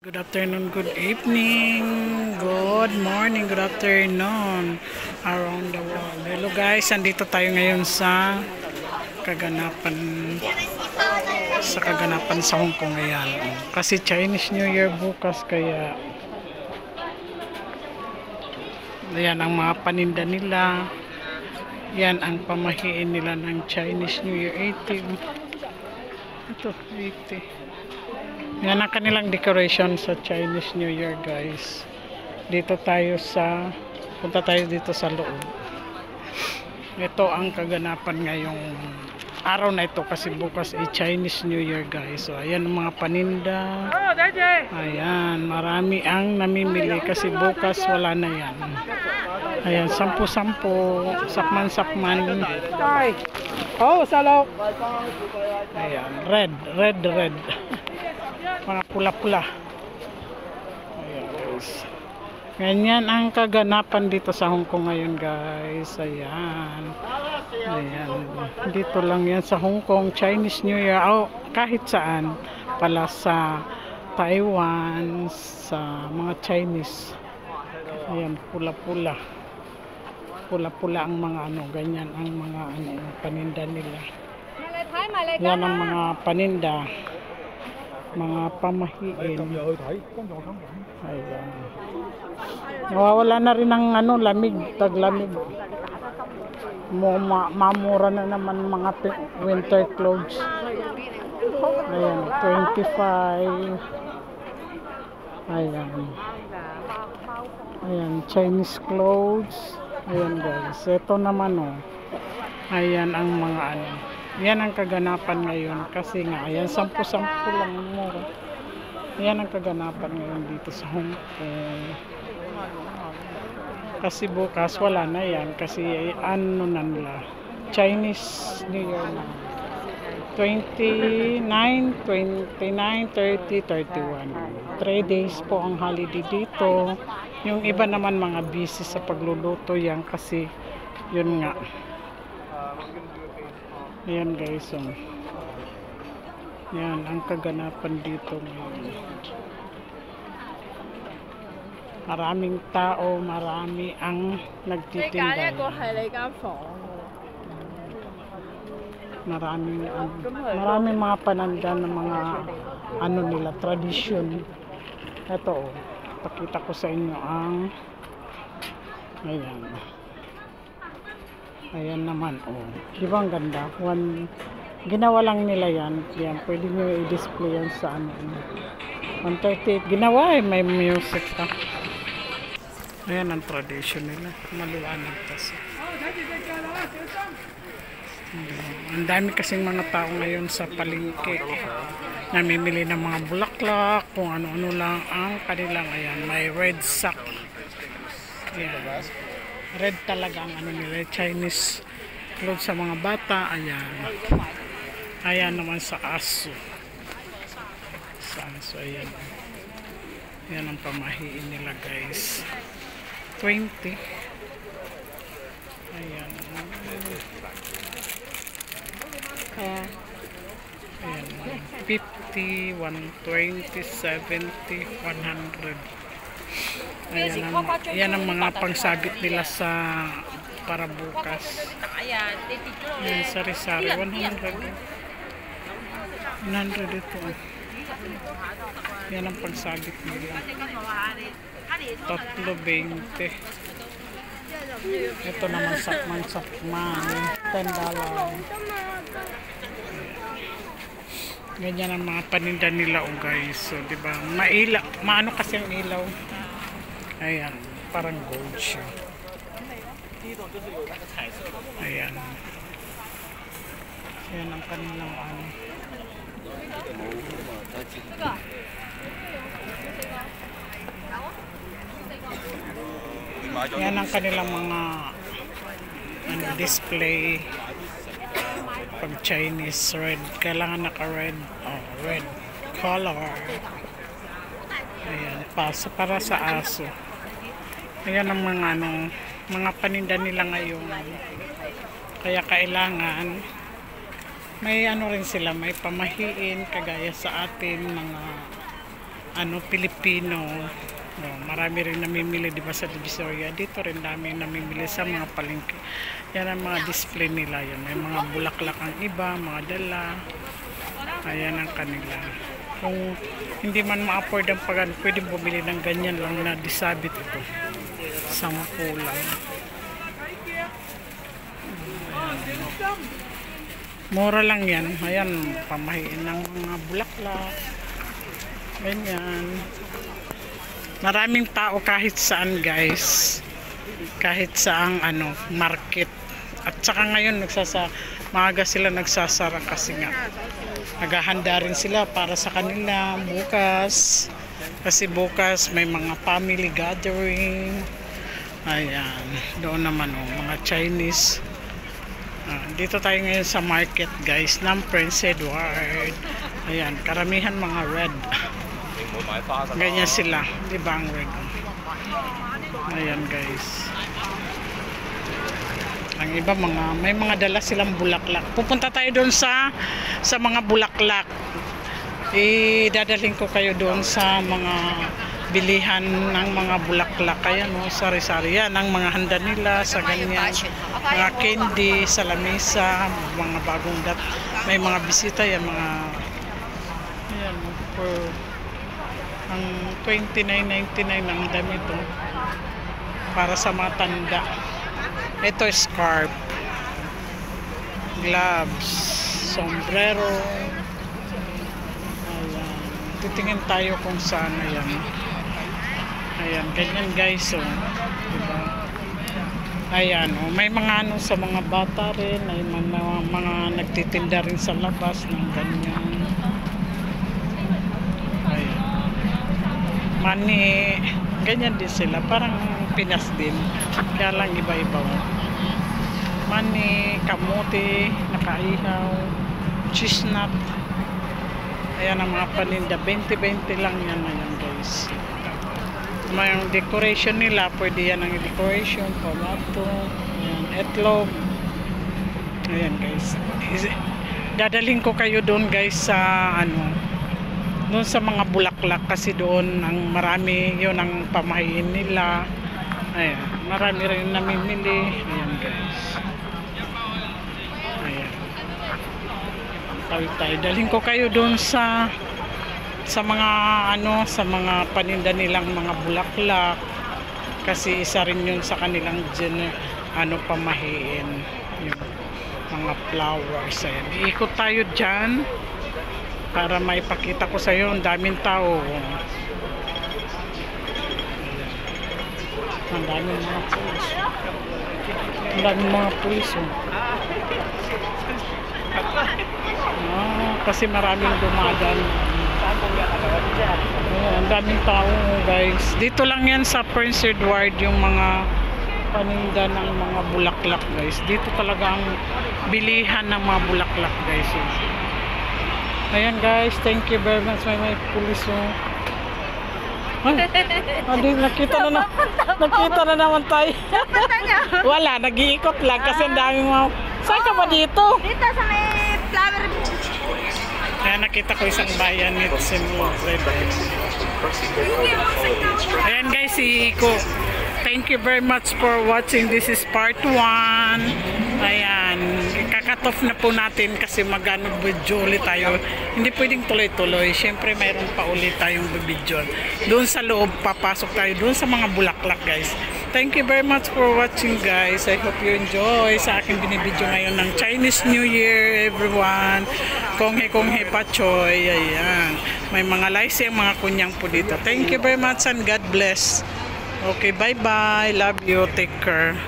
Good afternoon, good evening, good morning, good afternoon around the world. Hello guys, andito tayo ngayon sa kaganapan sa Hong Kong ngayon. Kasi Chinese New Year bukas kaya yan ang mga paninda nila. Yan ang pamahiin nila ng Chinese New Year 80. Ito, 80. Yan ang kanilang decoration sa Chinese New Year guys. Punta tayo dito sa loob. Ito ang kaganapan ngayong araw na ito kasi bukas ay Chinese New Year guys. So ayan ang mga paninda. Ayan, marami ang namimili kasi bukas wala na yan. Ayan, 10-10, sakman-sakman. Oh, salok. Ayan, red. Mga pula-pula. Ayan guys. Ganyan ang kaganapan dito sa Hong Kong ngayon guys. Ayan. Dito lang yan sa Hong Kong. Chinese New Year. Oh, kahit saan. Pala sa Taiwan. Sa mga Chinese. Ayan, pula-pula. Pula-pula ang mga ganyan ang mga paninda nila. Yan ang mga paninda. Mga pamahiin. Ayan. Nawawala na rin ang lamig, taglamig. Mamura na naman mga winter clothes. Ayan, 25. Ayan, Chinese clothes. Ayan guys, ito naman ayan ang mga yan ang kaganapan ngayon kasi nga ayan 10-10 lang mura. Yan ang kaganapan ngayon dito sa Hong Kong. Kasi bukas wala na yan kasi nila Chinese New Year na 29, 30, 31. 3 days po ang holiday dito. Yung iba naman mga busy sa pagluluto yan kasi yun nga. Ayan guys, yan ang kaganapan dito ngayon. Maraming tao, marami ang nagtitinda. Maraming mga pananda ng mga nila, tradition. Ito pakita ko sa inyo ang ayan naman di ba ang ganda? Ginawa lang nila yan, pwede nyo i-display yan sa 138 ginawa may music pa. Ayan ang tradition nila, maluwanag kasi. Ang dami kasing mga tao ngayon sa palengke, namimili ng mga bulaklak, kung ano-ano lang ang kanilang. Ayan, may red sack. Ayan. Red talaga ang nila, Chinese clothes sa mga bata. Ayan naman sa aso. Ayan. Ayan ang pamahiin nila guys. 20. Ayan. Ayan. 50, 120, 70, 100. Ayan ang mga pangsabit nila para bukas. Ayan, sari-sari 100 ito. Yan ang pangsabit nila. 3.20. Ito naman sakman $10. Ganyan ang mga paninda nila guys. So diba, maano kasi ang ilaw. Ayan, parang gold siya. Ayan. Ayan ang kanilang yan ang kanilang mga display. Pag Chinese, red, kailangan naka-red. Red color. Ayan, para sa aso. Ayan ang mga paninda nila ngayon. Kaya kailangan may rin sila, may pamahiin kagaya sa atin mga Pilipino. Marami rin namimili, di ba, sa Divisoria. Dito rin dami namimili sa mga palengke. Yan ang mga display nila. Yan. May mga bulaklak ang iba, mga dala. Ayan ang kanila. Kung hindi man ma-afford ang pag pwede bumili ng ganyan lang na disabit ito. 10 lang. Mura lang yan. Ayan, pamahiin ng mga bulaklak. Ganyan. Maraming tao kahit saan, guys. Kahit saang market. At saka ngayon maaga sila nagsasara kasi nga naghahanda rin sila para sa kanila bukas. Kasi bukas may mga family gathering. Ayan, doon naman mga Chinese. Dito tayo ngayon sa market, guys, ng Prince Edward. Ayan, karamihan mga red. Ganyan sila, di ba ang red? Ayan, guys. Ang iba may mga dala silang bulaklak. Pupunta tayo doon sa mga bulaklak. Idadalhin ko kayo doon sa mga bilihan ng mga bulaklak. Ayan, sari-sari yan ang mga handa nila sa ganyan. Mga candy sa lamesa, mga bagong may mga bisita yan, mga ayan, for ang 29.99 ang dami ito para sa mga tanda. Ito scarf, gloves, sombrero. Ayan, titingin tayo kung saan. Ayan, ganyan, guys. Diba? Ayan, may mga sa mga bata rin, ay mga nagtitinda rin sa labas ng ganyan. Ayan, mani, ganyan din sila, parang Pinas din, kaya lang iba-iba. Mani, kamote, nakaihaw, chestnut. Ayan ang mga paninda, 20-20 lang yan ngayon, guys. May decoration nila, pwede yan ang decoration, tomato, ayan, etlog. Ayan, guys. Dadalhin ko kayo doon, guys, sa doon sa mga bulaklak, kasi doon ang marami, yun ang pamahiin nila. Ayan, marami rin namimili. Ayan, guys. Ayan. Tayo. Dalhin ko kayo doon sa mga sa mga paninda nilang mga bulaklak, kasi isa rin yun sa kanilang pamahiin, yung mga flowers. Ayan, iikot tayo dyan para maipakita ko sa iyo. Ang daming tao, ang daming mga pulis, kasi maraming dumadaan. Ang daming tao, guys. Dito lang yan sa Prince Edward yung mga paninda ng mga bulaklak, guys. Dito talaga ang bilihan ng mga bulaklak, guys. Ayan, guys, thank you very much. May pulis. Nakita na naman tayo. Wala, nag-iikot lang kasi ang daming mga. Saan ka ba dito? Dito sa may flower. Kaya nakita ko isang bayan nito sa ayan, guys, si Iko. Thank you very much for watching. This is part 1. Ayan, kakat off na po natin kasi video ulit tayo. Hindi pwedeng tuloy-tuloy. Siyempre mayroon pa ulit tayong video. Doon sa loob, papasok tayo doon sa mga bulaklak, guys. Thank you very much for watching, guys. I hope you enjoy sa aking binibidyo ngayon ng Chinese New Year, everyone. Konghe pachoy. Ayan, may mga laisi ang mga kunyang po dito. Thank you very much and God bless. Okay, bye-bye. Love you. Take care.